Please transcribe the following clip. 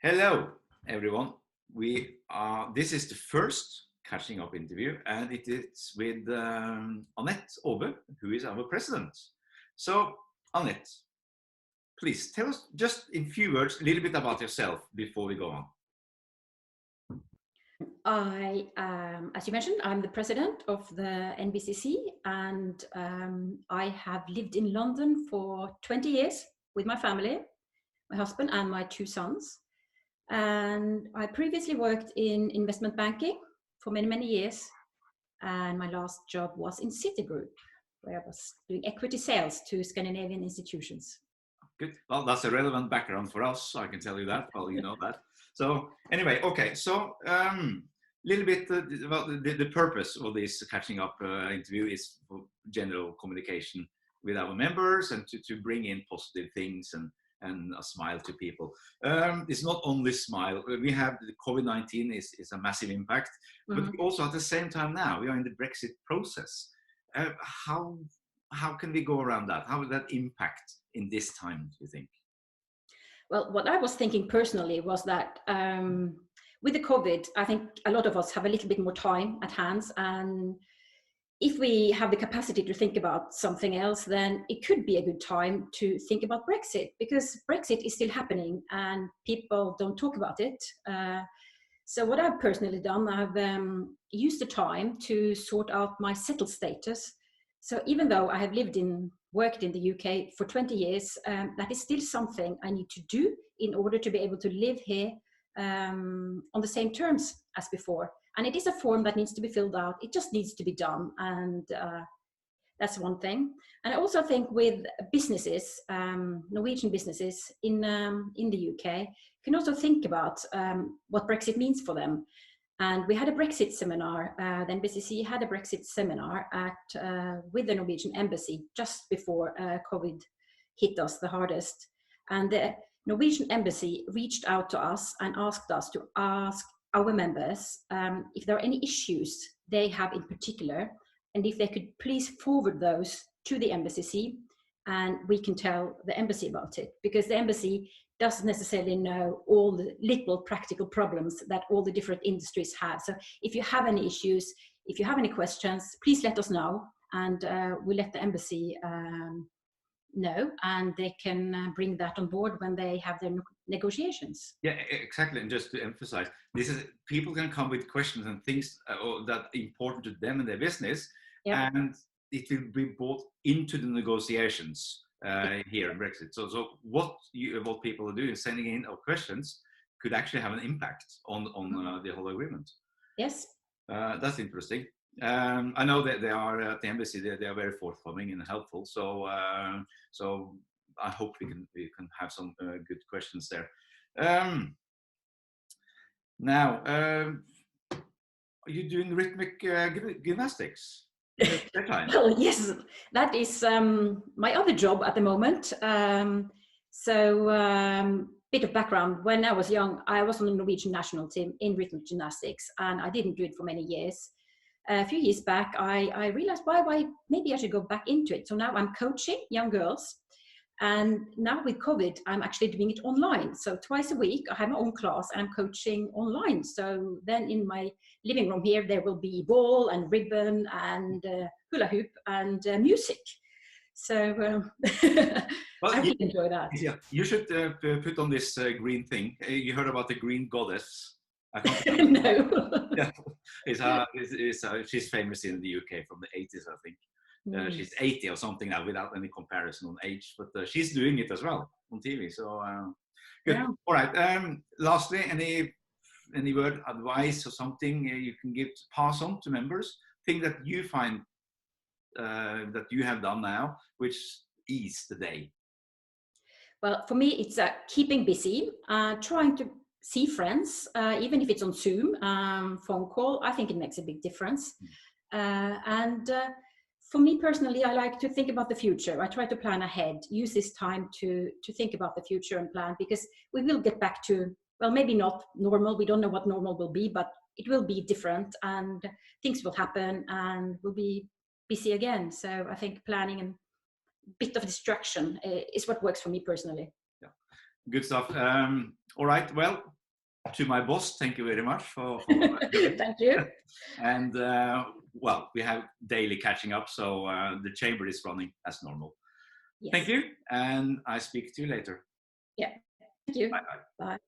Hello, everyone. This is the first catching up interview, and it is with Annett, who is our president. So, Annett, please tell us just in few words a little bit about yourself before we go on. As you mentioned, I'm the president of the NBCC, and I have lived in London for 20 years with my family, my husband and my two sons. And I previously worked in investment banking for many, many years. And my last job was in Citigroup, where I was doing equity sales to Scandinavian institutions. Good. Well, that's a relevant background for us, so I can tell you that. Well, you know that. So anyway, okay. So little bit about the purpose of this catching up interview is for general communication with our members and to bring in positive things and a smile to people. It's not only smile. We have the COVID-19 is a massive impact, but also at the same time now we are in the Brexit process. How can we go around that? How will that impact in this time, do you think? Well, what I was thinking personally was that with the COVID, I think a lot of us have a little bit more time at hands, and if we have the capacity to think about something else, then it could be a good time to think about Brexit, because Brexit is still happening and people don't talk about it. So what I've personally done, I've used the time to sort out my settled status. So even though I have worked in the UK for 20 years, that is still something I need to do in order to be able to live here on the same terms as before. And it is a form that needs to be filled out. It just needs to be done. And that's one thing. And I also think with businesses, Norwegian businesses in the UK, can also think about what Brexit means for them. And we had a Brexit seminar, the NBCC had a Brexit seminar with the Norwegian embassy just before COVID hit us the hardest. And the Norwegian embassy reached out to us and asked us to ask our members if there are any issues they have in particular, and if they could please forward those to the NBCC, and we can tell the embassy about it, because the embassy doesn't necessarily know all the little practical problems that all the different industries have. So if you have any issues, if you have any questions, please let us know, and we'll let the embassy know, and they can bring that on board when they have their negotiations. Yeah, exactly. And just to emphasize, this is people can come with questions and things that are important to them and their business, and it will be brought into the negotiations here in Brexit. So what people are doing, sending in our questions, could actually have an impact on the whole agreement. Yes. That's interesting. I know that they are at the embassy. They are very forthcoming and helpful. So so I hope we can have some good questions there. Now, are you doing rhythmic gymnastics? Well, yes, that is my other job at the moment. Bit of background: when I was young, I was on the Norwegian national team in rhythmic gymnastics, and I didn't do it for many years. A few years back, I realized why maybe I should go back into it. So now I'm coaching young girls, and now with COVID, I'm actually doing it online. So twice a week, I have my own class and I'm coaching online. So then in my living room here, there will be ball and ribbon and hula hoop and music. So well, I really enjoy that. Yeah, you should put on this green thing. You heard about the green goddess? No. Yeah, she's famous in the UK from the 80s, I think. She's 80 or something now, without any comparison on age, but she's doing it as well on TV. So good. Yeah. All right. Lastly, any word advice or something you can pass on to members? Thing that you find that you have done now, which ease the day. Well, for me, it's keeping busy, trying to see friends, even if it's on Zoom, phone call. I think it makes a big difference. For me personally, I like to think about the future. I try to plan ahead, use this time to think about the future and plan, because we will get back to, well, maybe not normal. We don't know what normal will be, but it will be different and things will happen and we'll be busy again. So I think planning and a bit of distraction is what works for me personally. Yeah, good stuff. All right. Well, to my boss, thank you very much for Thank you. and well, we have daily catching up, so the chamber is running as normal. Yes. Thank you, and I speak to you later. Yeah, thank you. Bye. Bye.